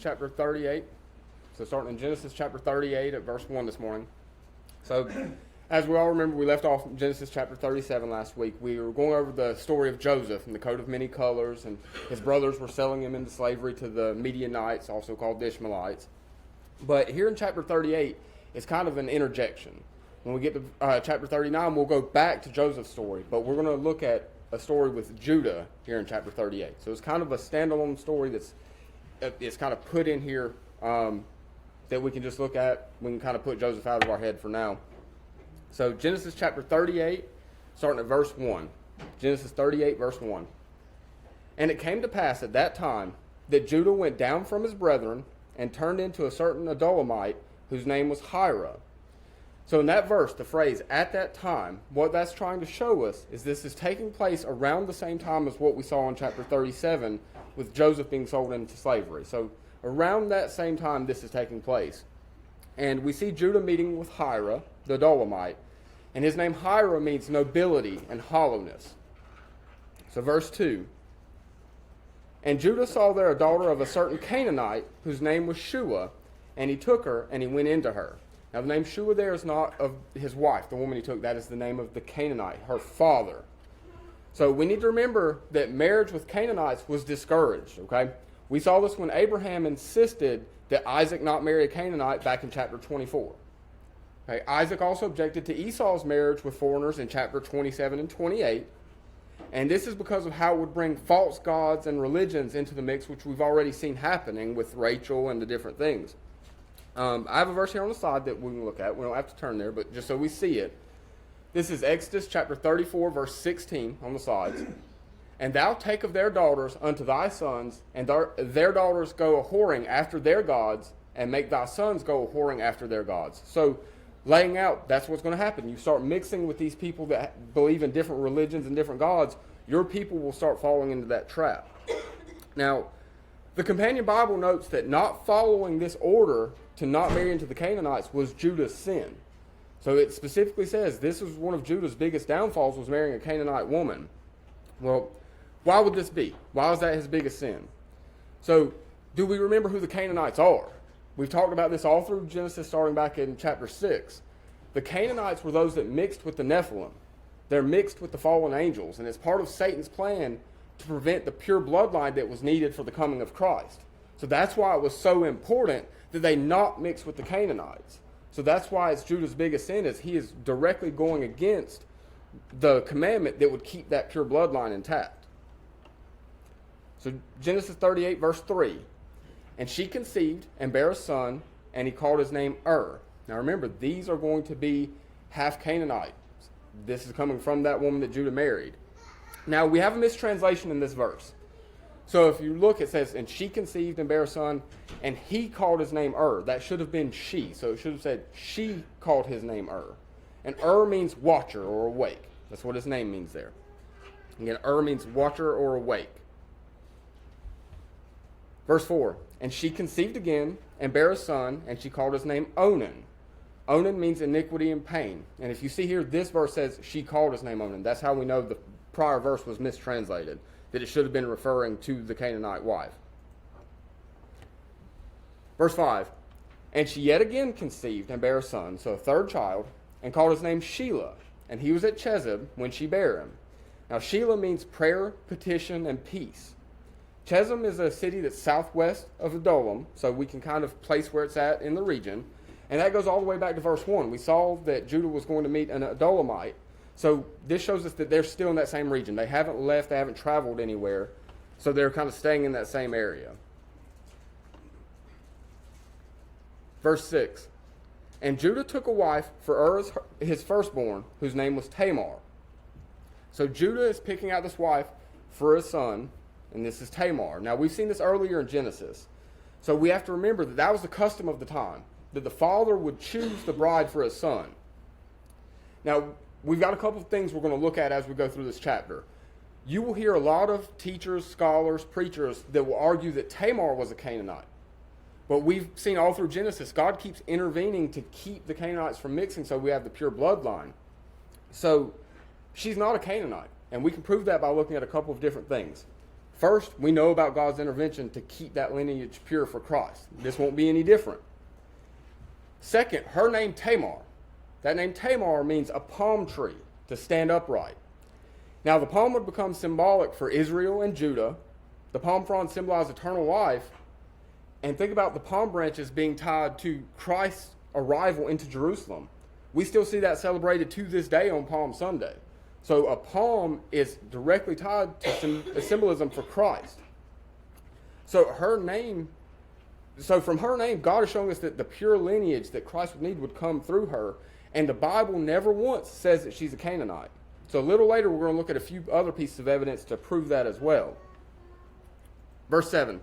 chapter 38. So starting in Genesis chapter 38 at verse 1 this morning. So as we all remember, we left off in Genesis chapter 37 last week. We were going over the story of Joseph and the coat of many colors, and his brothers were selling him into slavery to the Midianites, also called the Ishmaelites. But here in chapter 38, it's kind of an interjection. When we get to chapter 39, we'll go back to Joseph's story, but we're going to look at a story with Judah here in chapter 38. So it's kind of a standalone story it's kind of put in here that we can just look at. We can kind of put Joseph out of our head for now. So Genesis chapter 38, starting at verse 1. Genesis 38, verse 1. And it came to pass at that time that Judah went down from his brethren and turned into a certain Adulamite whose name was Hira. So in that verse, the phrase, at that time, what that's trying to show us is this is taking place around the same time as what we saw in chapter 37 with Joseph being sold into slavery. So around that same time, this is taking place. And we see Judah meeting with Hira, the Adulamite, and his name Hira means nobility and hollowness. So verse 2, and Judah saw there a daughter of a certain Canaanite whose name was Shua, and he took her and he went into her. Now the name Shua there is not of his wife, the woman he took. That is the name of the Canaanite, her father. So we need to remember that marriage with Canaanites was discouraged, okay? We saw this when Abraham insisted that Isaac not marry a Canaanite back in chapter 24. Okay, Isaac also objected to Esau's marriage with foreigners in chapter 27 and 28. And this is because of how it would bring false gods and religions into the mix, which we've already seen happening with Rachel and the different things. I have a verse here on the side that we can look at. We don't have to turn there, but just so we see it. This is Exodus chapter 34, verse 16 on the sides. And thou take of their daughters unto thy sons, and their daughters go a-whoring after their gods, and make thy sons go a-whoring after their gods. So laying out, that's what's going to happen. You start mixing with these people that believe in different religions and different gods, your people will start falling into that trap. Now, the Companion Bible notes that not following this order to not marry into the Canaanites was Judah's sin. So it specifically says this was one of Judah's biggest downfalls, was marrying a Canaanite woman. Well, why would this be? Why is that his biggest sin? So do we remember who the Canaanites are? We've talked about this all through Genesis starting back in chapter 6. The Canaanites were those that mixed with the Nephilim. They're mixed with the fallen angels, and it's part of Satan's plan to prevent the pure bloodline that was needed for the coming of Christ. So that's why it was so important that they not mix with the Canaanites. So that's why it's Judah's biggest sin, is he is directly going against the commandment that would keep that pure bloodline intact. So Genesis 38, verse 3. And she conceived and bare a son, and he called his name Now remember, these are going to be half Canaanite. This is coming from that woman that Judah married. Now we have a mistranslation in this verse. So if you look, it says, and she conceived and bare a son, and he called his name That should have been she. So it should have said, she called his name And means watcher or awake. That's what his name means there. Again, means watcher or awake. Verse 4, and she conceived again and bare a son, and she called his name Onan. Onan means iniquity and pain. And if you see here, this verse says she called his name Onan. That's how we know the prior verse was mistranslated, that it should have been referring to the Canaanite wife. Verse 5, and she yet again conceived and bare a son, so a third child, and called his name Shelah, and he was at Chezib when she bare him. Now Shelah means prayer, petition, and peace. Chezib is a city that's southwest of Adullam, so we can kind of place where it's at in the region. And that goes all the way back to verse 1. We saw that Judah was going to meet an Adulamite. So this shows us that they're still in that same region. They haven't left, they haven't traveled anywhere. So they're kind of staying in that same area. Verse 6. And Judah took a wife for his firstborn, whose name was Tamar. So Judah is picking out this wife for his son, and this is Tamar. Now, we've seen this earlier in Genesis. So we have to remember that that was the custom of the time, that the father would choose the bride for his son. Now, we've got a couple of things we're going to look at as we go through this chapter. You will hear a lot of teachers, scholars, preachers that will argue that Tamar was a Canaanite. But we've seen all through Genesis, God keeps intervening to keep the Canaanites from mixing so we have the pure bloodline. So she's not a Canaanite, and we can prove that by looking at a couple of different things. First, we know about God's intervention to keep that lineage pure for Christ. This won't be any different. Second, her name Tamar. That name Tamar means a palm tree, to stand upright. Now, the palm would become symbolic for Israel and Judah. The palm fronds symbolize eternal life. And think about the palm branches being tied to Christ's arrival into Jerusalem. We still see that celebrated to this day on Palm Sunday. So a palm is directly tied to symbolism for Christ. So from her name, God is showing us that the pure lineage that Christ would need would come through her. And the Bible never once says that she's a Canaanite. So a little later, we're going to look at a few other pieces of evidence to prove that as well. Verse 7.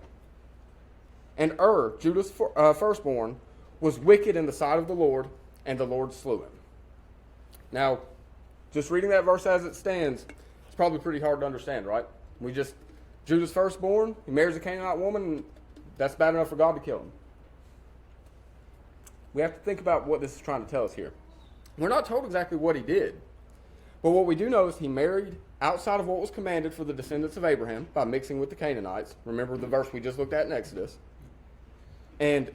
And Judah's firstborn, was wicked in the sight of the Lord, and the Lord slew him. Now, just reading that verse as it stands, it's probably pretty hard to understand, right? Judah's firstborn, he marries a Canaanite woman, and that's bad enough for God to kill him. We have to think about what this is trying to tell us here. We're not told exactly what he did, but what we do know is he married outside of what was commanded for the descendants of Abraham by mixing with the Canaanites. Remember the verse we just looked at in Exodus. And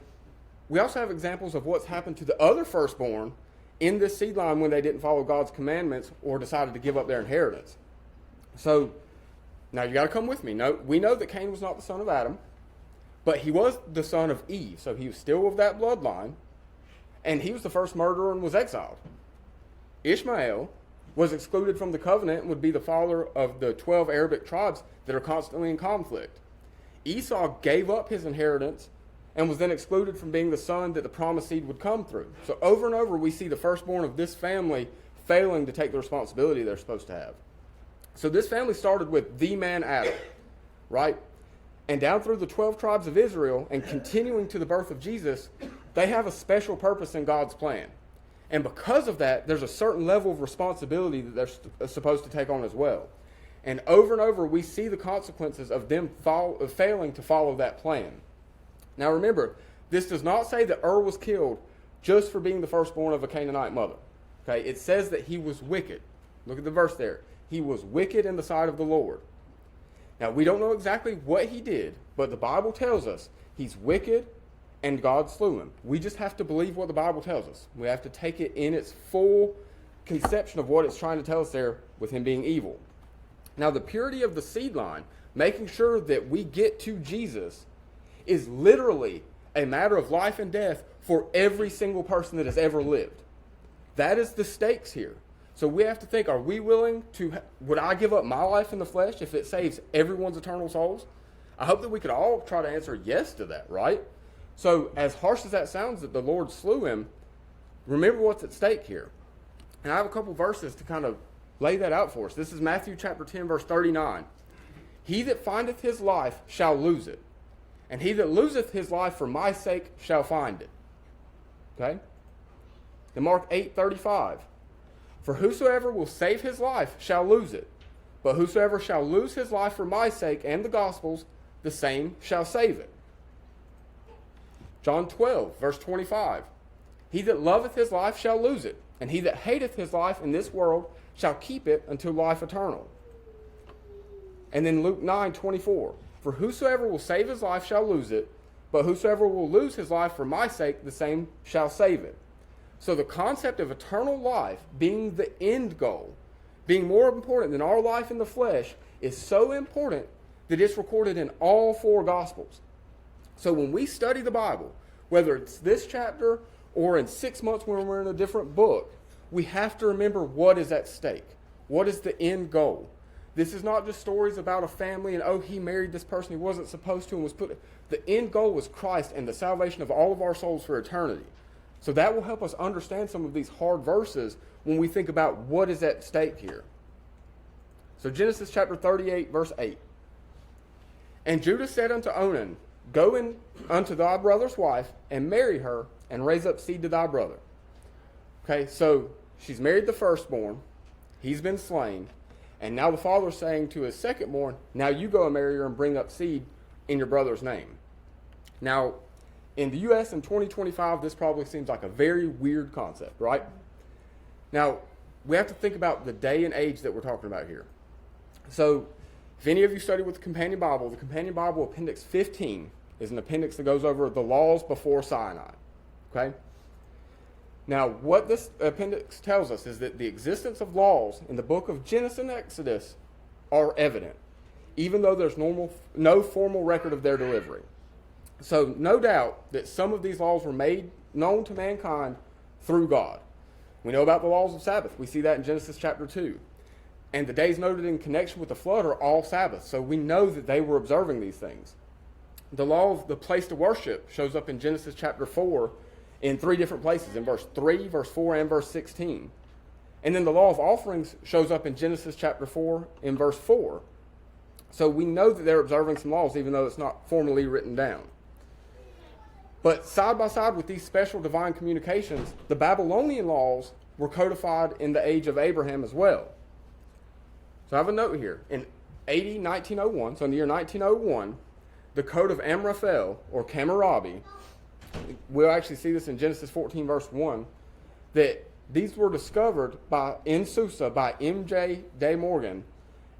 we also have examples of what's happened to the other firstborn in this seed line when they didn't follow God's commandments or decided to give up their inheritance. So, now you got to come with me. We know that Cain was not the son of Adam, but he was the son of Eve, so he was still of that bloodline, and he was the first murderer and was exiled. Ishmael was excluded from the covenant and would be the father of the 12 Arabic tribes that are constantly in conflict. Esau gave up his inheritance and was then excluded from being the son that the promised seed would come through. So over and over, we see the firstborn of this family failing to take the responsibility they're supposed to have. So this family started with the man Adam, right? And down through the 12 tribes of Israel and continuing to the birth of Jesus, they have a special purpose in God's plan. And because of that, there's a certain level of responsibility that they're supposed to take on as well. And over, we see the consequences of them failing to follow that plan. Now remember, this does not say that was killed just for being the firstborn of a Canaanite mother. Okay, it says that he was wicked. Look at the verse there. He was wicked in the sight of the Lord. Now, we don't know exactly what he did, but the Bible tells us he's wicked and God slew him. We just have to believe what the Bible tells us. We have to take it in its full conception of what it's trying to tell us there with him being evil. Now, the purity of the seed line, making sure that we get to Jesus, is literally a matter of life and death for every single person that has ever lived. That is the stakes here. So we have to think, are we willing to, would I give up my life in the flesh if it saves everyone's eternal souls? I hope that we could all try to answer yes to that, right? So as harsh as that sounds that the Lord slew him, remember what's at stake here. And I have a couple verses to kind of lay that out for us. This is Matthew chapter 10, verse 39. He that findeth his life shall lose it, and he that loseth his life for my sake shall find it. Okay? Then Mark 8:35. For whosoever will save his life shall lose it, but whosoever shall lose his life for my sake and the gospel's, the same shall save it. John 12, verse 25. He that loveth his life shall lose it, and he that hateth his life in this world shall keep it until life eternal. And then Luke 9:24. For whosoever will save his life shall lose it, but whosoever will lose his life for my sake, the same shall save it. So the concept of eternal life being the end goal, being more important than our life in the flesh, is so important that it's recorded in all four Gospels. So when we study the Bible, whether it's this chapter or in 6 months when we're in a different book, we have to remember what is at stake. What is the end goal? This is not just stories about a family and, oh, he married this person he wasn't supposed to and was put... The end goal was Christ and the salvation of all of our souls for eternity. So that will help us understand some of these hard verses when we think about what is at stake here. So Genesis chapter 38, verse 8. And Judah said unto Onan, Go in unto thy brother's wife, and marry her, and raise up seed to thy brother. Okay, so she's married the firstborn. He's been slain. And now the father's saying to his secondborn, now you go and marry her and bring up seed in your brother's name. Now, in the U.S. in 2025, this probably seems like a very weird concept, right? Now, we have to think about the day and age that we're talking about here. So, If any of you study with the Companion Bible Appendix 15 is an appendix that goes over the laws before Sinai. Okay? Now, what this appendix tells us is that the existence of laws in the book of Genesis and Exodus are evident, even though there's no formal record of their delivery. So, no doubt that some of these laws were made known to mankind through God. We know about the laws of Sabbath. We see that in Genesis chapter 2. And the days noted in connection with the flood are all Sabbaths, so we know that they were observing these things. The law of the place to worship shows up in Genesis chapter 4 in 3 different places, in verse 3, verse 4, and verse 16. And then the law of offerings shows up in Genesis chapter 4 in verse 4. So we know that they're observing some laws, even though it's not formally written down. But side by side with these special divine communications, the Babylonian laws were codified in the age of Abraham as well. So I have a note here. In AD 1901, so in the year 1901, the Code of Amraphel, or Hammurabi, we'll actually see this in Genesis 14, verse 1, that these were discovered in Susa by M.J. De Morgan,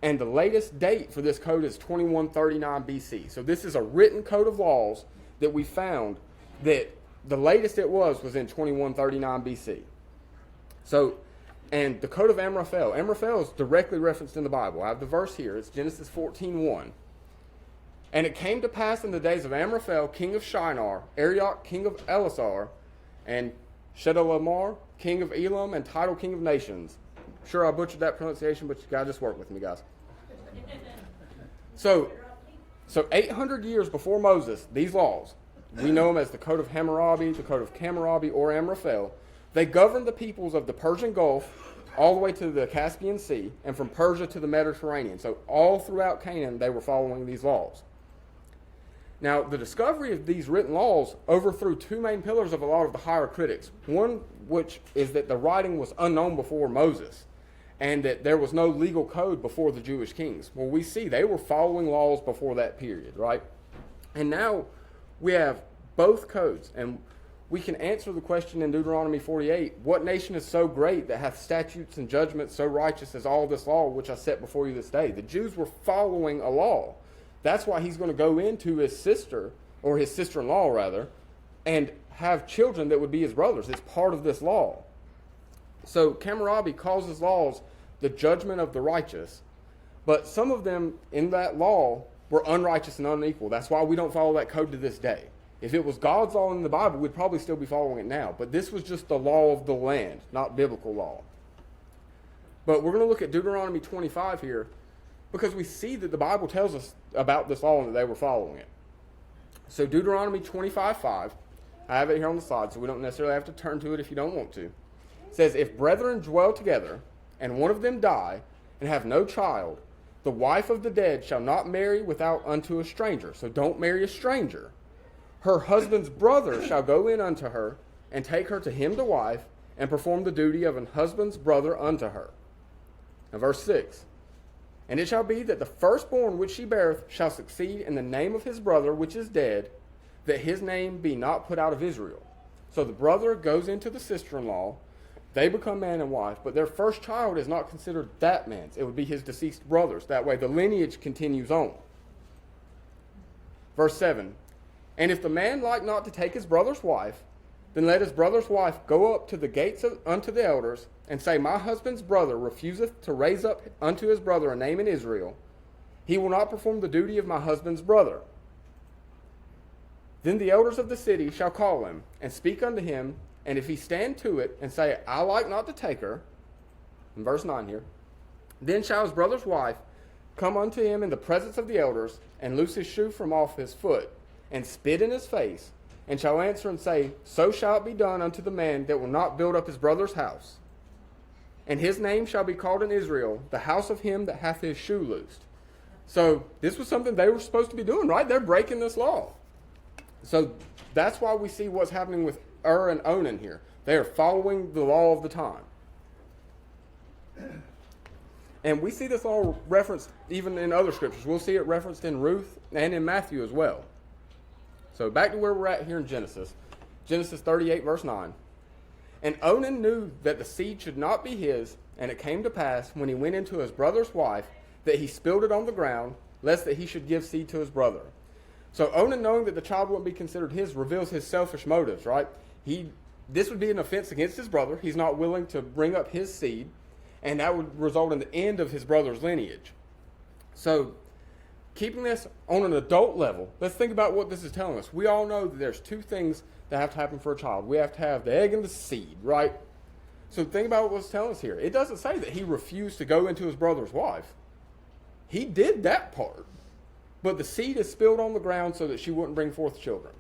and the latest date for this code is 2139 BC. So this is a written code of laws that we found that the latest it was in 2139 BC. So, and the Code of Amraphel. Amraphel is directly referenced in the Bible. I have the verse here. It's Genesis 14:1. And it came to pass in the days of Amraphel, king of Shinar, Arioch, king of Elasar, and Chedorlaomer, king of Elam, and Tidal, king of nations. Sure, I butchered that pronunciation, but you gotta just work with me, guys. So 800 years before Moses, these laws, we know them as the Code of Hammurabi, the Code of Hammurabi, or Amraphel. They governed the peoples of the Persian Gulf all the way to the Caspian Sea, and from Persia to the Mediterranean. So all throughout Canaan, they were following these laws. Now, the discovery of these written laws overthrew 2 main pillars of a lot of the higher critics. One, which is that the writing was unknown before Moses, and that there was no legal code before the Jewish kings. Well, we see they were following laws before that period, right? And now we have both codes, and we can answer the question in Deuteronomy 48, what nation is so great that hath statutes and judgments so righteous as all this law which I set before you this day? The Jews were following a law. That's why he's going to go into his sister, or his sister-in-law rather, and have children that would be his brothers. It's part of this law. So Hammurabi calls his laws the judgment of the righteous, but some of them in that law were unrighteous and unequal. That's why we don't follow that code to this day. If it was God's law in the Bible, we'd probably still be following it now. But this was just the law of the land, not biblical law. But we're going to look at Deuteronomy 25 here, because we see that the Bible tells us about this law and that they were following it. So Deuteronomy 25:5, I have it here on the slide, so we don't necessarily have to turn to it if you don't want to. It says, if brethren dwell together, and one of them die, and have no child, the wife of the dead shall not marry without unto a stranger. So don't marry a stranger. Her husband's brother shall go in unto her, and take her to him to wife, and perform the duty of an husband's brother unto her. Now verse 6. And it shall be that the firstborn which she beareth shall succeed in the name of his brother which is dead, that his name be not put out of Israel. So the brother goes into the sister-in-law, they become man and wife, but their first child is not considered that man's. It would be his deceased brother's. That way the lineage continues on. Verse 7. And if the man like not to take his brother's wife, then let his brother's wife go up to the gates unto the elders, and say, my husband's brother refuseth to raise up unto his brother a name in Israel. He will not perform the duty of my husband's brother. Then the elders of the city shall call him, and speak unto him, and if he stand to it, and say, I like not to take her, in verse 9 here, then shall his brother's wife come unto him in the presence of the elders, and loose his shoe from off his foot, and spit in his face, and shall answer and say, so shall it be done unto the man that will not build up his brother's house. And his name shall be called in Israel, the house of him that hath his shoe loosed. So this was something they were supposed to be doing, right? They're breaking this law. So that's why we see what's happening with and Onan here. They are following the law of the time. And we see this law referenced even in other scriptures. We'll see it referenced in Ruth and in Matthew as well. So back to where we're at here in Genesis. Genesis 38, verse 9. And Onan knew that the seed should not be his, and it came to pass, when he went into his brother's wife, that he spilled it on the ground, lest that he should give seed to his brother. So Onan, knowing that the child wouldn't be considered his, reveals his selfish motives, right? This would be an offense against his brother. He's not willing to bring up his seed, and that would result in the end of his brother's lineage. So, keeping this on an adult level, let's think about what this is telling us. We all know that there's two things that have to happen for a child. We have to have the egg and the seed, right? So think about what it's telling us here. It doesn't say that he refused to go into his brother's wife. He did that part. But the seed is spilled on the ground so that she wouldn't bring forth children.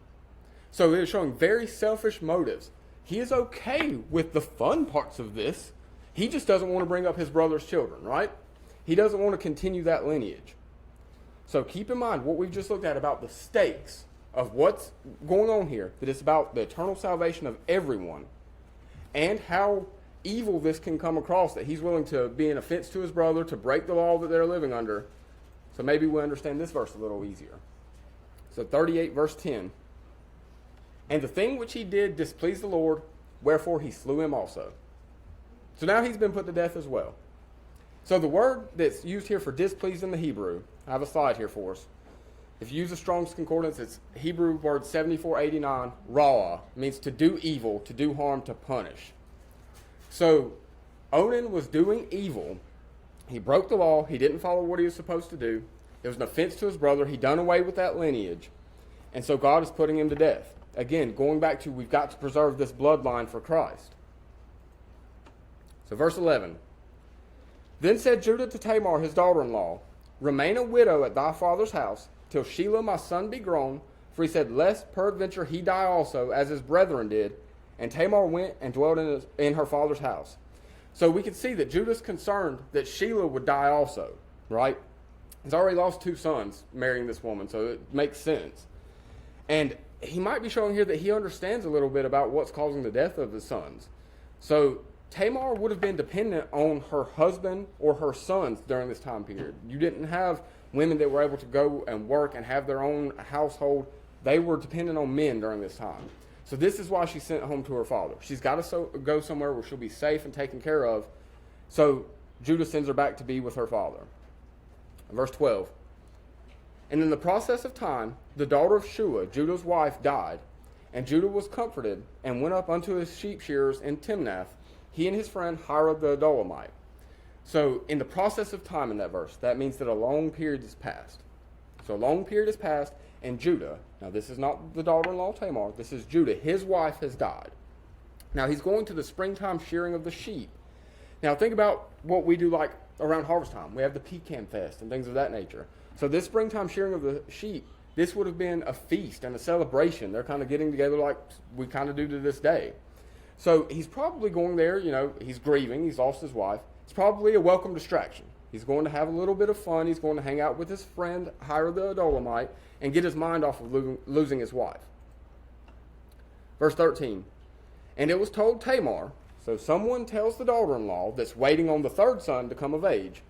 So it is showing very selfish motives. He is okay with the fun parts of this. He just doesn't want to bring up his brother's children, right? He doesn't want to continue that lineage. So keep in mind what we've just looked at about the stakes of what's going on here, that it's about the eternal salvation of everyone, and how evil this can come across, that he's willing to be an offense to his brother, to break the law that they're living under. So maybe we'll understand this verse a little easier. So 38 verse 10. And the thing which he did displeased the Lord, wherefore he slew him also. So now he's been put to death as well. So the word that's used here for displeased in the Hebrew, I have a slide here for us. If you use a Strong's Concordance, it's Hebrew word 7489, ra'ah, means to do evil, to do harm, to punish. So Onan was doing evil. He broke the law. He didn't follow what he was supposed to do. It was an offense to his brother. He done away with that lineage. And so God is putting him to death. Again, going back to we've got to preserve this bloodline for Christ. So verse 11. Then said Judah to Tamar, his daughter-in-law, remain a widow at thy father's house, till Shelah my son be grown. For he said, lest peradventure he die also, as his brethren did. And Tamar went and dwelt in her father's house. So we can see that Judah's concerned that Shelah would die also, right? He's already lost 2 sons marrying this woman, so it makes sense. And he might be showing here that he understands a little bit about what's causing the death of his sons. So Tamar would have been dependent on her husband or her sons during this time period. You didn't have women that were able to go and work and have their own household. They were dependent on men during this time. So this is why she's sent home to her father. She's got to go somewhere where she'll be safe and taken care of. So Judah sends her back to be with her father. Verse 12. And in the process of time, the daughter of Shua, Judah's wife, died. And Judah was comforted and went up unto his sheep shearers in Timnath, he and his friend Hira the Adullamite. So in the process of time in that verse, that means that a long period has passed. So a long period has passed, and Judah, now this is not the daughter-in-law Tamar, this is Judah, his wife has died. Now he's going to the springtime shearing of the sheep. Now think about what we do like around harvest time. We have the pecan fest and things of that nature. So this springtime shearing of the sheep, this would have been a feast and a celebration. They're kind of getting together like we kind of do to this day. So he's probably going there, he's grieving, he's lost his wife. It's probably a welcome distraction. He's going to have a little bit of fun. He's going to hang out with his friend Hira the Adullamite and get his mind off of losing his wife. Verse 13. And it was told Tamar, so someone tells the daughter-in-law that's waiting on the 3rd son to come of age,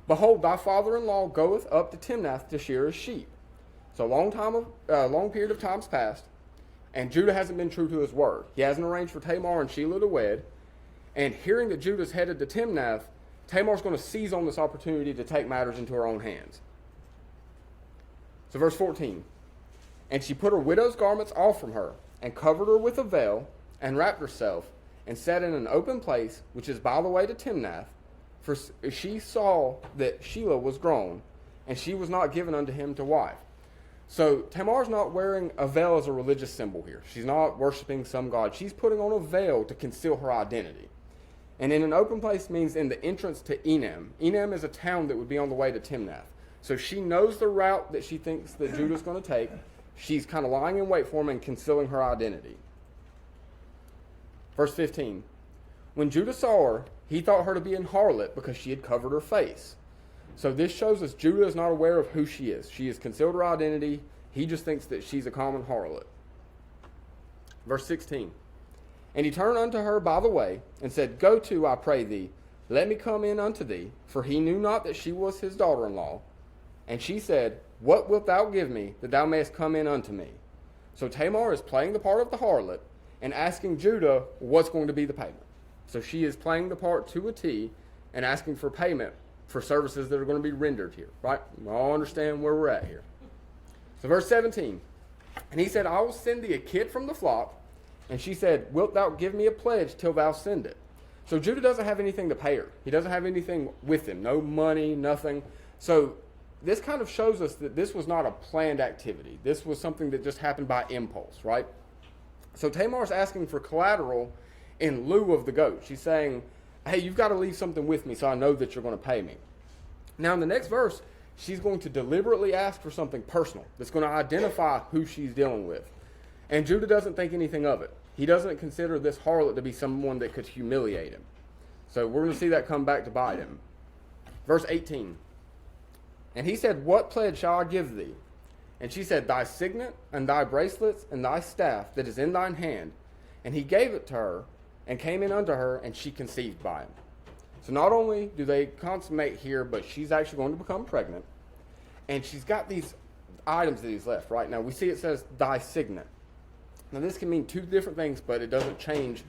behold, thy father-in-law goeth up to Timnath to shear his sheep. So a long period of time's passed, and Judah hasn't been true to his word. He hasn't arranged for Tamar and Shelah to wed. And hearing that Judah's headed to Timnath, Tamar's going to seize on this opportunity to take matters into her own hands. So verse 14. And she put her widow's garments off from her, and covered her with a veil, and wrapped herself, and sat in an open place, which is by the way to Timnath, for she saw that Shelah was grown, and she was not given unto him to wife. So Tamar's not wearing a veil as a religious symbol here. She's not worshiping some god. She's putting on a veil to conceal her identity. And in an open place means in the entrance to Enem. Enem is a town that would be on the way to Timnath. So she knows the route that she thinks that Judah's going to take. She's kind of lying in wait for him and concealing her identity. Verse 15. When Judah saw her, he thought her to be an harlot because she had covered her face. So this shows us Judah is not aware of who she is. She has concealed her identity. He just thinks that she's a common harlot. Verse 16. And he turned unto her by the way, and said, Go to, I pray thee, let me come in unto thee. For he knew not that she was his daughter-in-law. And she said, What wilt thou give me, that thou mayest come in unto me? So Tamar is playing the part of the harlot, and asking Judah what's going to be the payment. So she is playing the part to a T, and asking for payment for services that are going to be rendered here, right? We all understand where we're at here. So verse 17, and he said, I will send thee a kid from the flock. And she said, wilt thou give me a pledge till thou send it? So Judah doesn't have anything to pay her. He doesn't have anything with him, no money, nothing. So this kind of shows us that this was not a planned activity. This was something that just happened by impulse, right? So Tamar's asking for collateral in lieu of the goat. She's saying, hey, you've got to leave something with me so I know that you're going to pay me. Now in the next verse, she's going to deliberately ask for something personal that's going to identify who she's dealing with. And Judah doesn't think anything of it. He doesn't consider this harlot to be someone that could humiliate him. So we're going to see that come back to bite him. Verse 18. And he said, what pledge shall I give thee? And she said, thy signet, and thy bracelets, and thy staff that is in thine hand. And he gave it to her, and came in unto her, and she conceived by him. So not only do they consummate here, but she's actually going to become pregnant. And she's got these items that he's left, right? Now we see it says, thy signet. Now this can mean two different things, but it doesn't change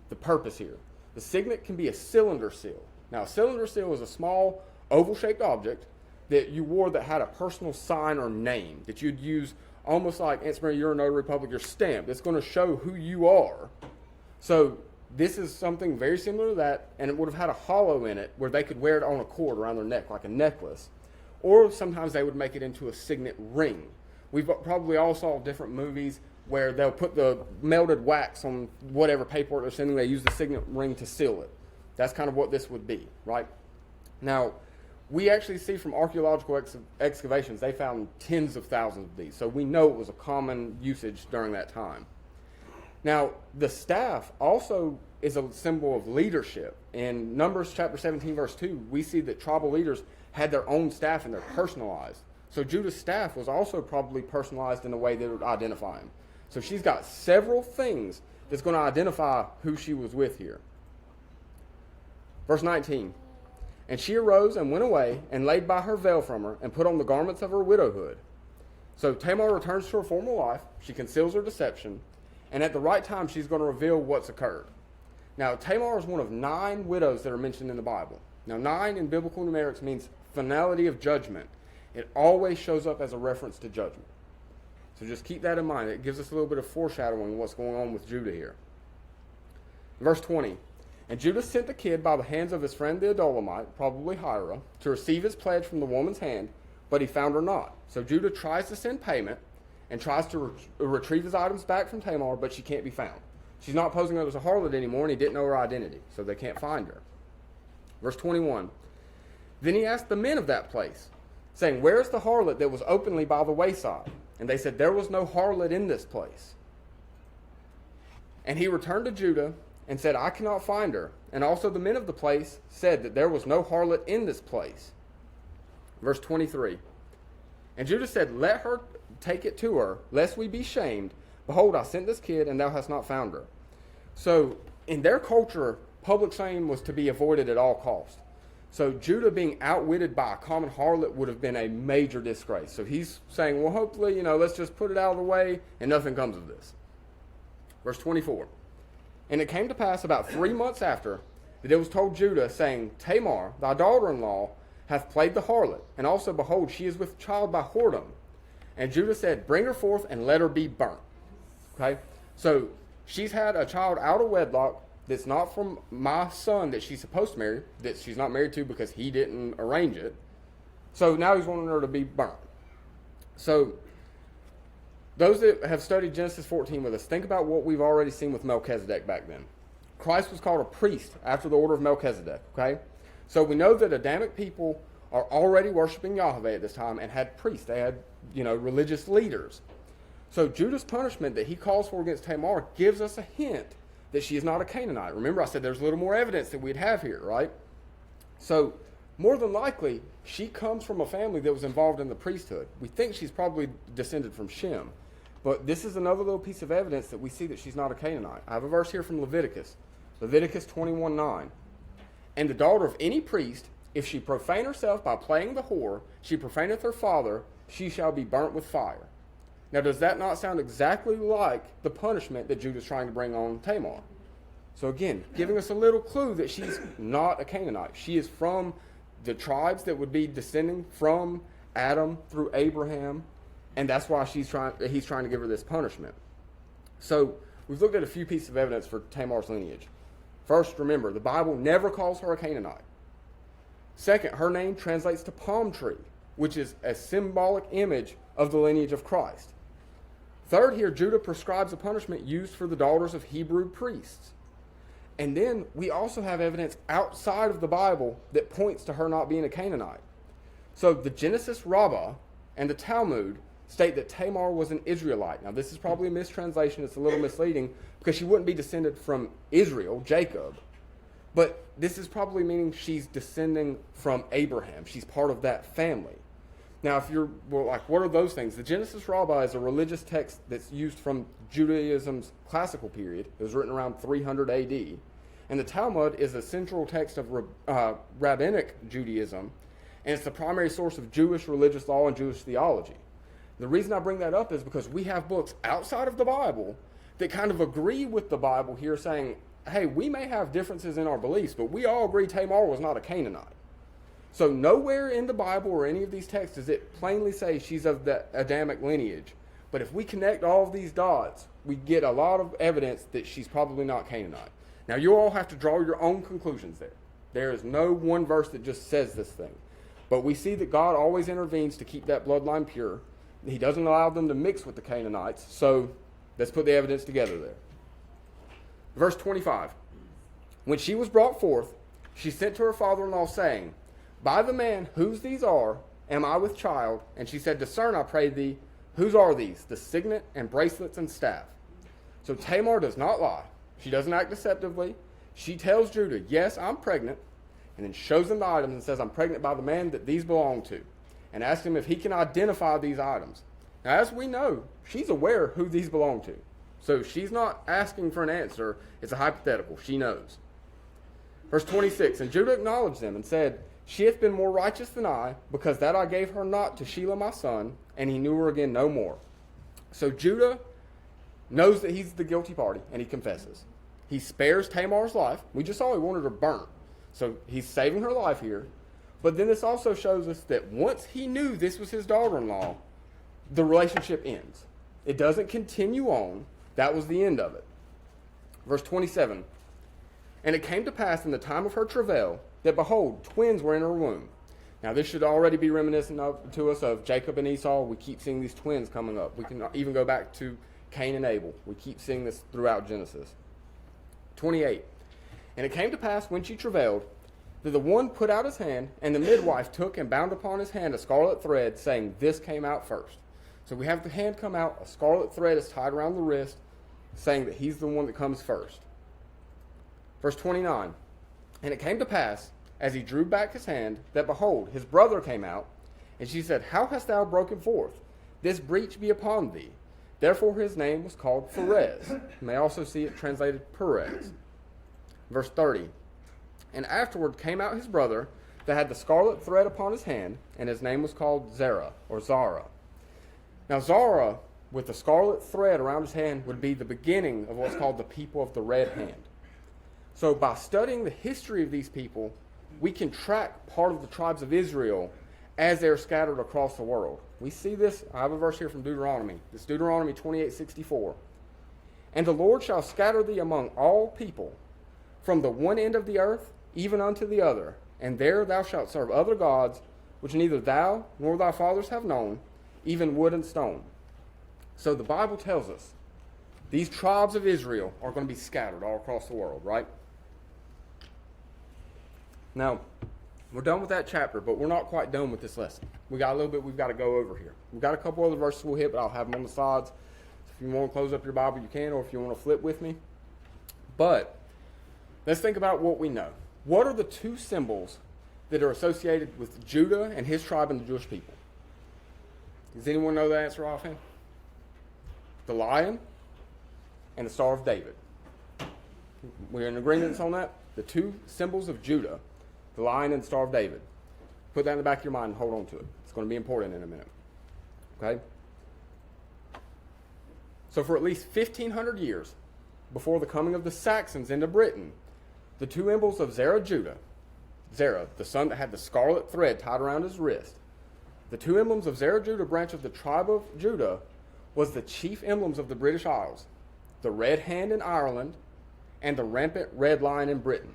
the purpose here. The signet can be a cylinder seal. Now a cylinder seal is a small oval-shaped object that you wore that had a personal sign or name that you'd use almost like, Aunt Smyrna, you're a notary public, your stamp. It's going to show who you are. So this is something very similar to that, and it would have had a hollow in it where they could wear it on a cord around their neck like a necklace. Or sometimes they would make it into a signet ring. We've probably all saw different movies where they'll put the melted wax on whatever paperwork they're sending. They use the signet ring to seal it. That's kind of what this would be, right? Now, we actually see from archaeological excavations, they found tens of thousands of these. So we know it was a common usage during that time. Now, the staff also is a symbol of leadership. In Numbers chapter 17, verse 2, we see that tribal leaders had their own staff and they're personalized. So Judah's staff was also probably personalized in a way that would identify him. So she's got several things that's going to identify who she was with here. Verse 19. And she arose and went away and laid by her veil from her and put on the garments of her widowhood. So Tamar returns to her former life. She conceals her deception. And at the right time, she's going to reveal what's occurred. Now, Tamar is one of 9 widows that are mentioned in the Bible. Now, 9 in biblical numerics means finality of judgment. It always shows up as a reference to judgment. So just keep that in mind. It gives us a little bit of foreshadowing of what's going on with Judah here. Verse 20. And Judah sent the kid by the hands of his friend the Adulamite, probably Hira, to receive his pledge from the woman's hand, but he found her not. So Judah tries to send payment and tries to retrieve his items back from Tamar, but she can't be found. She's not posing as a harlot anymore, and he didn't know her identity, so they can't find her. Verse 21. Then he asked the men of that place, saying, where is the harlot that was openly by the wayside? And they said, there was no harlot in this place. And he returned to Judah and said, I cannot find her. And also the men of the place said that there was no harlot in this place. Verse 23. And Judah said, let her take it to her, lest we be shamed. Behold, I sent this kid, and thou hast not found her. So in their culture, public shame was to be avoided at all costs. So Judah being outwitted by a common harlot would have been a major disgrace. So he's saying, well, hopefully, let's just put it out of the way and nothing comes of this. Verse 24. And it came to pass about 3 months after that it was told Judah, saying, Tamar, thy daughter-in-law, hath played the harlot, and also, behold, she is with child by whoredom. And Judah said, bring her forth and let her be burnt. Okay? So she's had a child out of wedlock that's not from my son that she's supposed to marry, that she's not married to because he didn't arrange it. So now he's wanting her to be burnt. So those that have studied Genesis 14 with us, think about what we've already seen with Melchizedek back then. Christ was called a priest after the order of Melchizedek, okay? So we know that Adamic people are already worshiping Yahweh at this time and had priests. They had, religious leaders. So Judah's punishment that he calls for against Tamar gives us a hint that she is not a Canaanite. Remember, I said there's a little more evidence that we'd have here, right? So more than likely, she comes from a family that was involved in the priesthood. We think she's probably descended from Shem. But this is another little piece of evidence that we see that she's not a Canaanite. I have a verse here from Leviticus. Leviticus 21:9. And the daughter of any priest, if she profane herself by playing the whore, she profaneth her father, she shall be burnt with fire. Now, does that not sound exactly like the punishment that Judah's trying to bring on Tamar? So again, giving us a little clue that she's not a Canaanite. She is from the tribes that would be descending from Adam through Abraham, and that's why he's trying to give her this punishment. So we've looked at a few pieces of evidence for Tamar's lineage. First, remember, the Bible never calls her a Canaanite. Second, her name translates to palm tree, which is a symbolic image of the lineage of Christ. Third, here, Judah prescribes a punishment used for the daughters of Hebrew priests. And then we also have evidence outside of the Bible that points to her not being a Canaanite. So the Genesis Rabbah and the Talmud state that Tamar was an Israelite. Now, this is probably a mistranslation. It's a little misleading because she wouldn't be descended from Israel, Jacob. But this is probably meaning she's descending from Abraham. She's part of that family. Now, if you're like, what are those things? The Genesis Rabbah is a religious text that's used from Judaism's classical period. It was written around 300 AD. And the Talmud is a central text of rabbinic Judaism, and it's the primary source of Jewish religious law and Jewish theology. The reason I bring that up is because we have books outside of the Bible that kind of agree with the Bible here, saying, hey, we may have differences in our beliefs, but we all agree Tamar was not a Canaanite. So nowhere in the Bible or any of these texts does it plainly say she's of the Adamic lineage. But if we connect all of these dots, we get a lot of evidence that she's probably not Canaanite. Now, you all have to draw your own conclusions there. There is no one verse that just says this thing. But we see that God always intervenes to keep that bloodline pure. He doesn't allow them to mix with the Canaanites. So let's put the evidence together there. Verse 25. When she was brought forth, she sent to her father-in-law, saying, by the man whose these are, am I with child? And she said, discern, I pray thee, whose are these? The signet and bracelets and staff. So Tamar does not lie. She doesn't act deceptively. She tells Judah, yes, I'm pregnant, and then shows him the items and says, I'm pregnant by the man that these belong to, and asks him if he can identify these items. Now, as we know, she's aware who these belong to. So she's not asking for an answer. It's a hypothetical. She knows. Verse 26, and Judah acknowledged them and said, she hath been more righteous than I, because that I gave her not to Shelah my son, and he knew her again no more. So Judah knows that he's the guilty party, and he confesses. He spares Tamar's life. We just saw he wanted her burnt. So he's saving her life here. But then this also shows us that once he knew this was his daughter-in-law, the relationship ends. It doesn't continue on. That was the end of it. Verse 27, and it came to pass in the time of her travail, that behold, twins were in her womb. Now this should already be reminiscent to us of Jacob and Esau. We keep seeing these twins coming up. We can even go back to Cain and Abel. We keep seeing this throughout Genesis. 28. And it came to pass when she travailed, that the one put out his hand, and the midwife took and bound upon his hand a scarlet thread, saying, this came out first. So we have the hand come out, a scarlet thread is tied around the wrist, saying that he's the one that comes first. Verse 29. And it came to pass, as he drew back his hand, that behold, his brother came out, and she said, how hast thou broken forth? This breach be upon thee. Therefore his name was called Pharez. You may also see it translated Perez. Verse 30. And afterward came out his brother that had the scarlet thread upon his hand, and his name was called Zerah, or Zara. Now Zara, with the scarlet thread around his hand, would be the beginning of what's called the people of the red hand. So by studying the history of these people, we can track part of the tribes of Israel as they're scattered across the world. We see this. I have a verse here from Deuteronomy. It's Deuteronomy 28:64. And the Lord shall scatter thee among all people, from the one end of the earth even unto the other, and there thou shalt serve other gods, which neither thou nor thy fathers have known, even wood and stone. So the Bible tells us these tribes of Israel are going to be scattered all across the world, right? Now, we're done with that chapter, but we're not quite done with this lesson. We got a little bit we've got to go over here. We've got a couple other verses we'll hit, but I'll have them on the sides. If you want to close up your Bible, you can, or if you want to flip with me. But let's think about what we know. What are the two symbols that are associated with Judah and his tribe and the Jewish people? Does anyone know the answer offhand? The lion and the Star of David. We're in agreement on that? The two symbols of Judah, the lion and the Star of David. Put that in the back of your mind and hold on to it. It's going to be important in a minute. Okay? So for at least 1,500 years before the coming of the Saxons into Britain, the two symbols of Zerah, Judah, Zerah, the son that had the scarlet thread tied around his wrist. The two emblems of Zerah Judah branch of the tribe of Judah was the chief emblems of the British Isles, the red hand in Ireland, and the rampant red lion in Britain.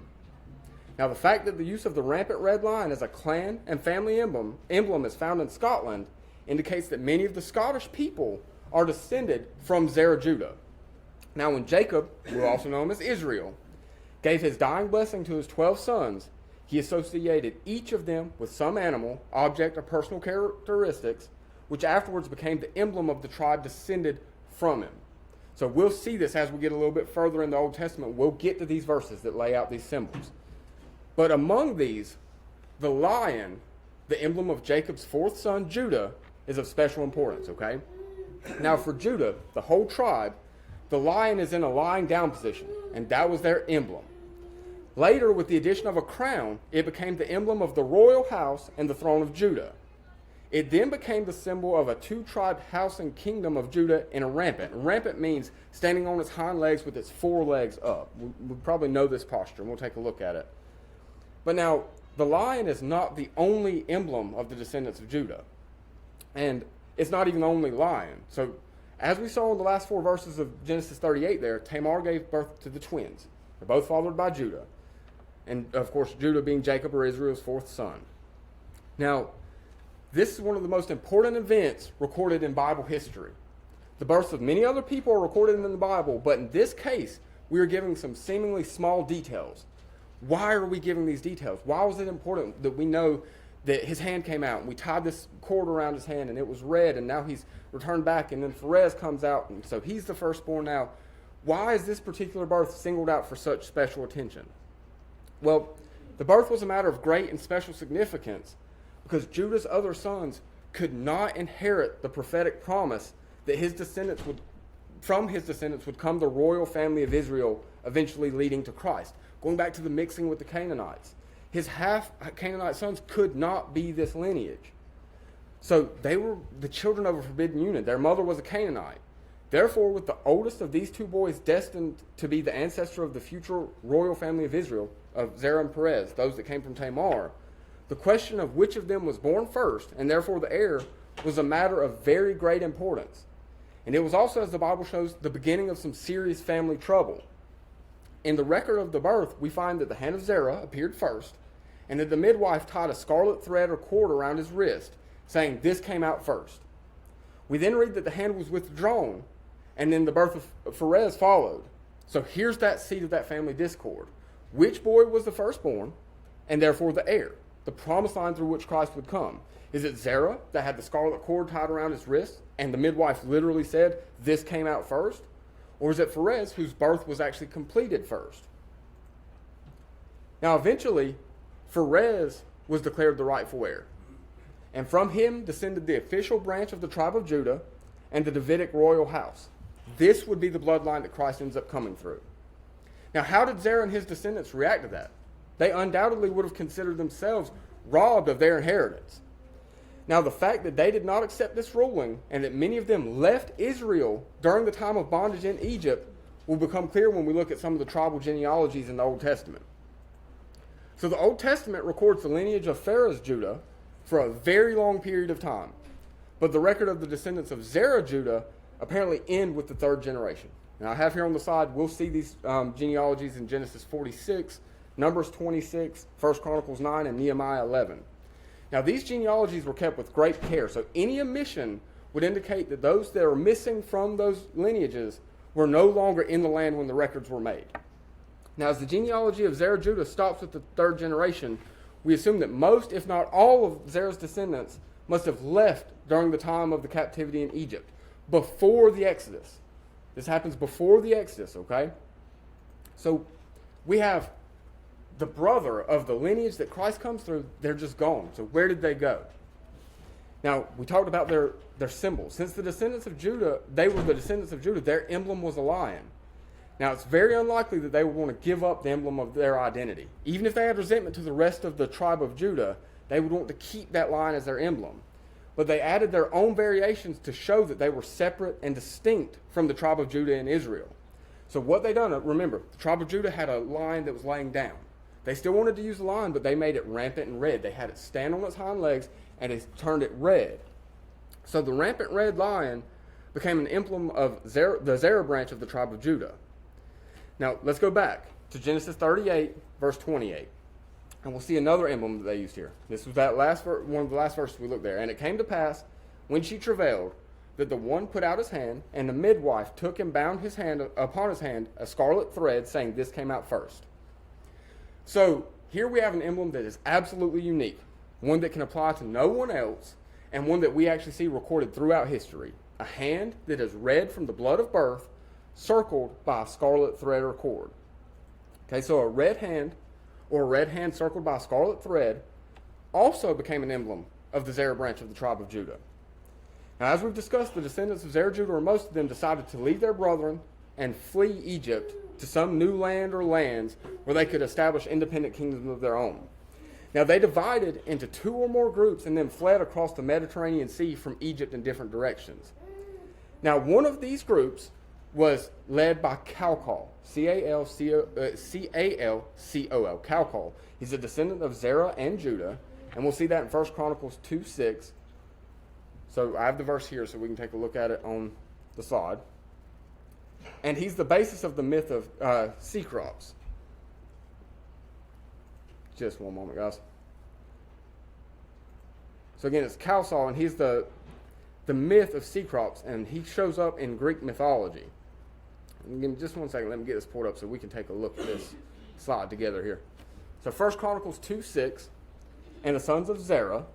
Now, the fact that the use of the rampant red lion as a clan and family emblem is found in Scotland indicates that many of the Scottish people are descended from Zerah Judah. Now, when Jacob, who also know him as Israel, gave his dying blessing to his 12 sons, he associated each of them with some animal, object, or personal characteristics, which afterwards became the emblem of the tribe descended from him. So we'll see this as we get a little bit further in the Old Testament. We'll get to these verses that lay out these symbols. But among these, the lion, the emblem of Jacob's fourth son, Judah, is of special importance, okay? Now for Judah, the whole tribe, the lion is in a lying down position, and that was their emblem. Later, with the addition of a crown, it became the emblem of the royal house and the throne of Judah. It then became the symbol of a two-tribe house and kingdom of Judah in a rampant. Rampant means standing on its hind legs with its four legs up. We probably know this posture, and we'll take a look at it. But now, the lion is not the only emblem of the descendants of Judah. And it's not even the only lion. So, as we saw in the last four verses of Genesis 38 there, Tamar gave birth to the twins. They're both fathered by Judah. And, of course, Judah being Jacob or Israel's fourth son. Now, this is one of the most important events recorded in Bible history. The births of many other people are recorded in the Bible, but in this case, we are giving some seemingly small details. Why are we giving these details? Why was it important that we know that his hand came out and we tied this cord around his hand and it was red and now he's returned back and then Perez comes out and so he's the firstborn now? Why is this particular birth singled out for such special attention? Well, the birth was a matter of great and special significance because Judah's other sons could not inherit the prophetic promise that from his descendants would come the royal family of Israel, eventually leading to Christ. Going back to the mixing with the Canaanites. His half-Canaanite sons could not be this lineage. So they were the children of a forbidden union. Their mother was a Canaanite. Therefore, with the oldest of these two boys destined to be the ancestor of the future royal family of Israel, of Zerah and Perez, those that came from Tamar, the question of which of them was born first, and therefore the heir, was a matter of very great importance. And it was also, as the Bible shows, the beginning of some serious family trouble. In the record of the birth, we find that the hand of Zerah appeared first, and that the midwife tied a scarlet thread or cord around his wrist, saying, "This came out first." We then read that the hand was withdrawn, and then the birth of Perez followed. So here's that seed of that family discord. Which boy was the firstborn, and therefore the heir, the promised line through which Christ would come? Is it Zerah that had the scarlet cord tied around his wrist, and the midwife literally said, "This came out first"? Or is it Perez whose birth was actually completed first? Now eventually, Perez was declared the rightful heir. And from him descended the official branch of the tribe of Judah and the Davidic royal house. This would be the bloodline that Christ ends up coming through. Now, how did Zerah and his descendants react to that? They undoubtedly would have considered themselves robbed of their inheritance. Now, the fact that they did not accept this ruling and that many of them left Israel during the time of bondage in Egypt will become clear when we look at some of the tribal genealogies in the Old Testament. So the Old Testament records the lineage of Pharaoh's Judah for a very long period of time. But the record of the descendants of Zerah Judah apparently end with the third generation. Now I have here on the side, we'll see these genealogies in Genesis 46, Numbers 26, 1 Chronicles 9, and Nehemiah 11. Now these genealogies were kept with great care, so any omission would indicate that those that are missing from those lineages were no longer in the land when the records were made. Now as the genealogy of Zerah Judah stops with the third generation, we assume that most, if not all, of Zerah's descendants must have left during the time of the captivity in Egypt, before the Exodus. This happens before the Exodus, okay? So we have the brother of the lineage that Christ comes through, they're just gone. So where did they go? Now, we talked about their symbols. Since the descendants of Judah, they were the descendants of Judah, their emblem was a lion. Now, it's very unlikely that they would want to give up the emblem of their identity. Even if they had resentment to the rest of the tribe of Judah, they would want to keep that lion as their emblem. But they added their own variations to show that they were separate and distinct from the tribe of Judah and Israel. So what they done, remember, the tribe of Judah had a lion that was laying down. They still wanted to use the lion, but they made it rampant and red. They had it stand on its hind legs, and they turned it red. So the rampant red lion became an emblem of the Zerah branch of the tribe of Judah. Now, let's go back to Genesis 38, verse 28. And we'll see another emblem that they used here. This was that one of the last verses we looked there. And it came to pass, when she travailed, that the one put out his hand, and the midwife took and bound his hand upon his hand a scarlet thread, saying, this came out first. So here we have an emblem that is absolutely unique, one that can apply to no one else, and one that we actually see recorded throughout history. A hand that is red from the blood of birth, circled by a scarlet thread or cord. Okay, so a red hand, or a red hand circled by a scarlet thread, also became an emblem of the Zerah branch of the tribe of Judah. Now, as we've discussed, the descendants of Zerah Judah, or most of them, decided to leave their brethren and flee Egypt to some new land or lands where they could establish independent kingdoms of their own. Now, they divided into 2 or more groups and then fled across the Mediterranean Sea from Egypt in different directions. Now, one of these groups was led by Calcol, C-A-L-C-O-L, Calcol. He's a descendant of Zerah and Judah, and we'll see that in 1 Chronicles 2:6. So I have the verse here so we can take a look at it on the slide. And he's the basis of the myth of Cecrops. Just one moment, guys. So again, it's Calcol, and he's the myth of Cecrops, and he shows up in Greek mythology. And give me just one second. Let me get this pulled up so we can take a look at this slide together here. So 1 Chronicles 2:6, and the sons of Zerah,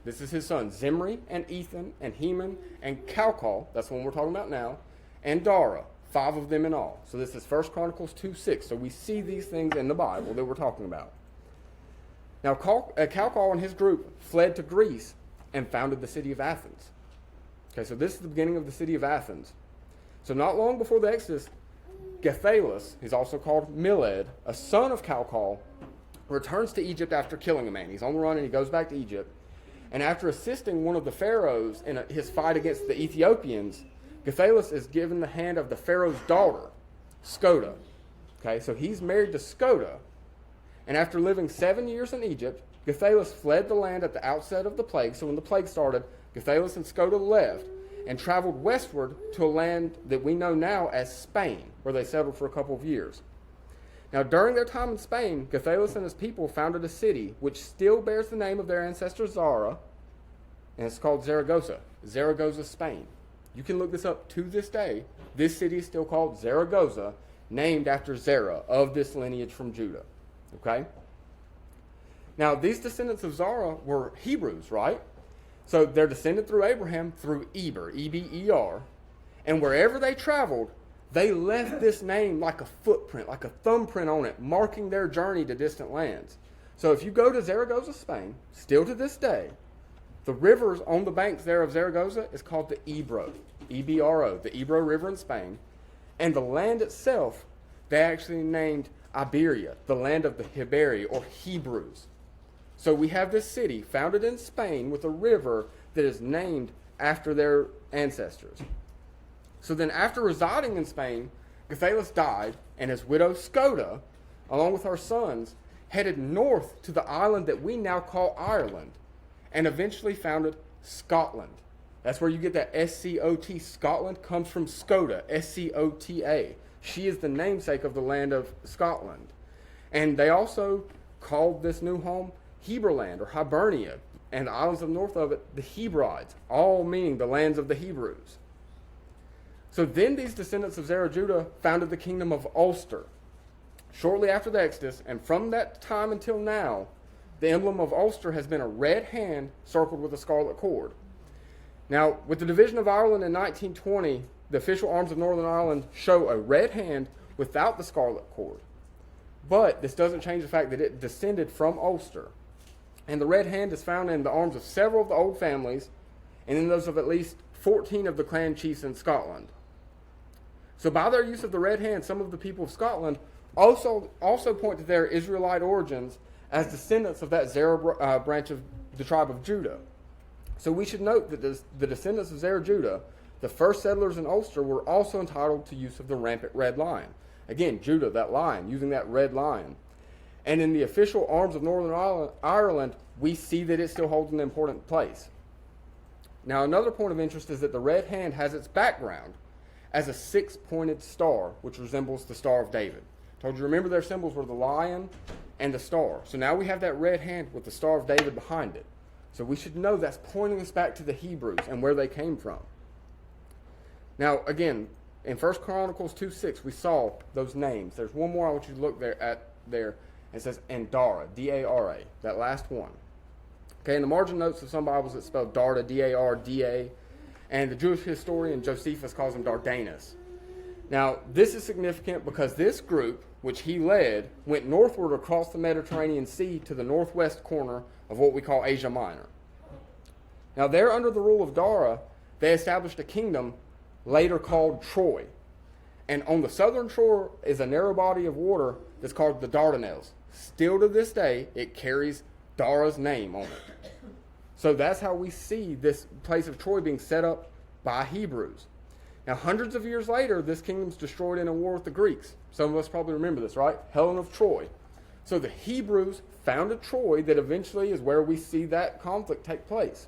this is his sons, Zimri and Ethan and Heman and Calcol, that's the one we're talking about now, and Dara, 5 of them in all. So this is 1 Chronicles 2:6. So we see these things in the Bible that we're talking about. Now, Calcol and his group fled to Greece and founded the city of Athens. Okay, so this is the beginning of the city of Athens. So not long before the Exodus, Gathalus, he's also called Miled, a son of Calcol, returns to Egypt after killing a man. He's on the run and he goes back to Egypt. And after assisting one of the pharaohs in his fight against the Ethiopians, Gathalus is given the hand of the pharaoh's daughter, Skoda. Okay, so he's married to Skoda. And after living 7 years in Egypt, Gathalus fled the land at the outset of the plague. So when the plague started, Gathalus and Skoda left and traveled westward to a land that we know now as Spain, where they settled for a couple of years. Now, during their time in Spain, Gathalus and his people founded a city which still bears the name of their ancestor Zara, and it's called Zaragoza, Spain. You can look this up to this day. This city is still called Zaragoza, named after Zerah, of this lineage from Judah. Okay? Now, these descendants of Zara were Hebrews, right? So they're descended through Abraham through Eber, E-B-E-R. And wherever they traveled, they left this name like a footprint, like a thumbprint on it, marking their journey to distant lands. So if you go to Zaragoza, Spain, still to this day, the rivers on the banks there of Zaragoza is called the Ebro, E-B-R-O, the Ebro River in Spain. And the land itself, they actually named Iberia, the land of the Hiberi, or Hebrews. So we have this city founded in Spain with a river that is named after their ancestors. So then after residing in Spain, Gathalus died, and his widow Skoda, along with her sons, headed north to the island that we now call Ireland, and eventually founded Scotland. That's where you get that S-C-O-T. Scotland comes from Skoda, S-C-O-T-A. She is the namesake of the land of Scotland. And they also called this new home Heberland, or Hibernia, and the islands of north of it, the Hebrides, all meaning the lands of the Hebrews. So then these descendants of Zerah Judah founded the kingdom of Ulster shortly after the Exodus, and from that time until now, the emblem of Ulster has been a red hand circled with a scarlet cord. Now, with the division of Ireland in 1920, the official arms of Northern Ireland show a red hand without the scarlet cord. But this doesn't change the fact that it descended from Ulster. And the red hand is found in the arms of several of the old families, and in those of at least 14 of the clan chiefs in Scotland. So by their use of the red hand, some of the people of Scotland also point to their Israelite origins as descendants of that Zerah branch of the tribe of Judah. So we should note that the descendants of Zerah Judah, the first settlers in Ulster, were also entitled to use of the rampant red lion. Again, Judah, that lion, using that red lion. And in the official arms of Northern Ireland, we see that it still holds an important place. Now, another point of interest is that the red hand has its background as a six-pointed star, which resembles the Star of David. Told you, remember their symbols were the lion and the star. So now we have that red hand with the Star of David behind it. So we should know that's pointing us back to the Hebrews and where they came from. Now, again, in 1 Chronicles 2:6, we saw those names. There's one more I want you to look there. It says, and Dara, D-A-R-A, that last one. Okay, in the margin notes of some Bibles, it's spelled Darda, D-A-R-D-A, and the Jewish historian Josephus calls him Dardanus. Now, this is significant because this group, which he led, went northward across the Mediterranean Sea to the northwest corner of what we call Asia Minor. Now, there under the rule of Dara, they established a kingdom later called Troy. And on the southern shore is a narrow body of water that's called the Dardanelles. Still to this day, it carries Dara's name on it. So that's how we see this place of Troy being set up by Hebrews. Now, hundreds of years later, this kingdom's destroyed in a war with the Greeks. Some of us probably remember this, right? Helen of Troy. So the Hebrews founded Troy, that eventually is where we see that conflict take place.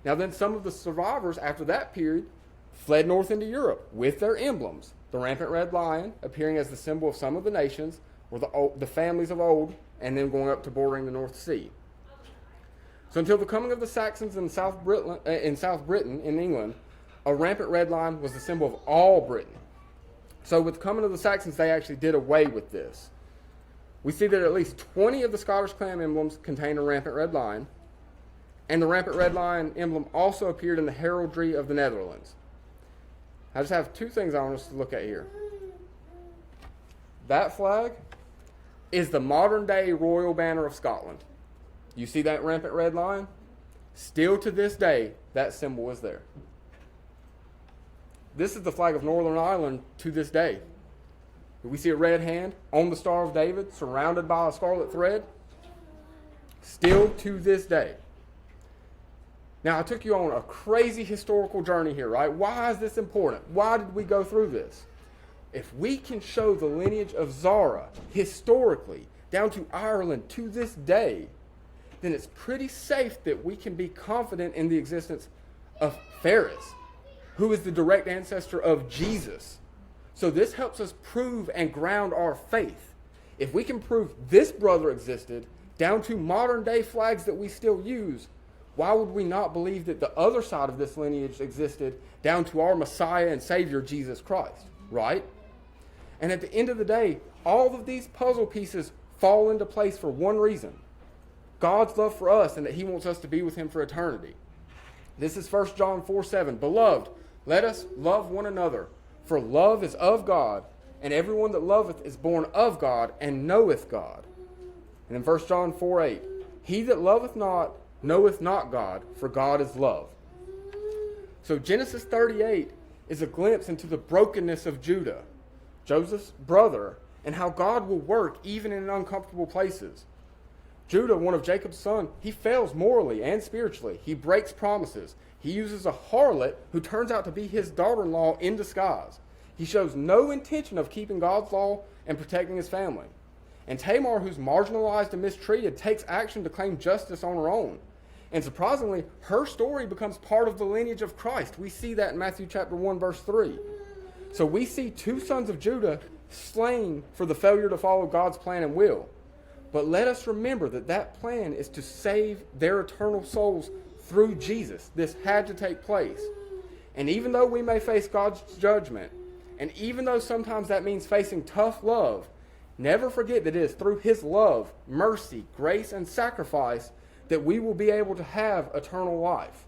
Now then, some of the survivors after that period fled north into Europe with their emblems. The rampant red lion appearing as the symbol of some of the nations, or the families of old, and then going up to bordering the North Sea. So until the coming of the Saxons in South Britain, in England, a rampant red lion was the symbol of all Britain. So with the coming of the Saxons, they actually did away with this. We see that at least 20 of the Scottish clan emblems contain a rampant red lion, and the rampant red lion emblem also appeared in the heraldry of the Netherlands. I just have two things I want us to look at here. That flag is the modern-day royal banner of Scotland. You see that rampant red lion? Still to this day, that symbol is there. This is the flag of Northern Ireland to this day. We see a red hand on the Star of David, surrounded by a scarlet thread. Still to this day. Now, I took you on a crazy historical journey here, right? Why is this important? Why did we go through this? If we can show the lineage of Zara historically down to Ireland to this day, then it's pretty safe that we can be confident in the existence of Pharis, who is the direct ancestor of Jesus. So this helps us prove and ground our faith. If we can prove this brother existed down to modern day flags that we still use, why would we not believe that the other side of this lineage existed down to our Messiah and Savior, Jesus Christ, right? And at the end of the day, all of these puzzle pieces fall into place for one reason: God's love for us, and that he wants us to be with him for eternity. This is 1 John 4:7. Beloved, let us love one another, for love is of God, and everyone that loveth is born of God and knoweth God. And in 1 John 4:8, he that loveth not knoweth not God, for God is love. So Genesis 38 is a glimpse into the brokenness of Judah, Joseph's brother, and how God will work even in uncomfortable places. Judah, one of Jacob's sons, he fails morally and spiritually. He breaks promises. He uses a harlot who turns out to be his daughter-in-law in disguise. He shows no intention of keeping God's law and protecting his family. And Tamar, who's marginalized and mistreated, takes action to claim justice on her own. And surprisingly, her story becomes part of the lineage of Christ. We see that in Matthew chapter 1, verse 3. So we see two sons of Judah slain for the failure to follow God's plan and will. But let us remember that that plan is to save their eternal souls through Jesus. This had to take place. And even though we may face God's judgment, and even though sometimes that means facing tough love, never forget that it is through his love, mercy, grace, and sacrifice that we will be able to have eternal life.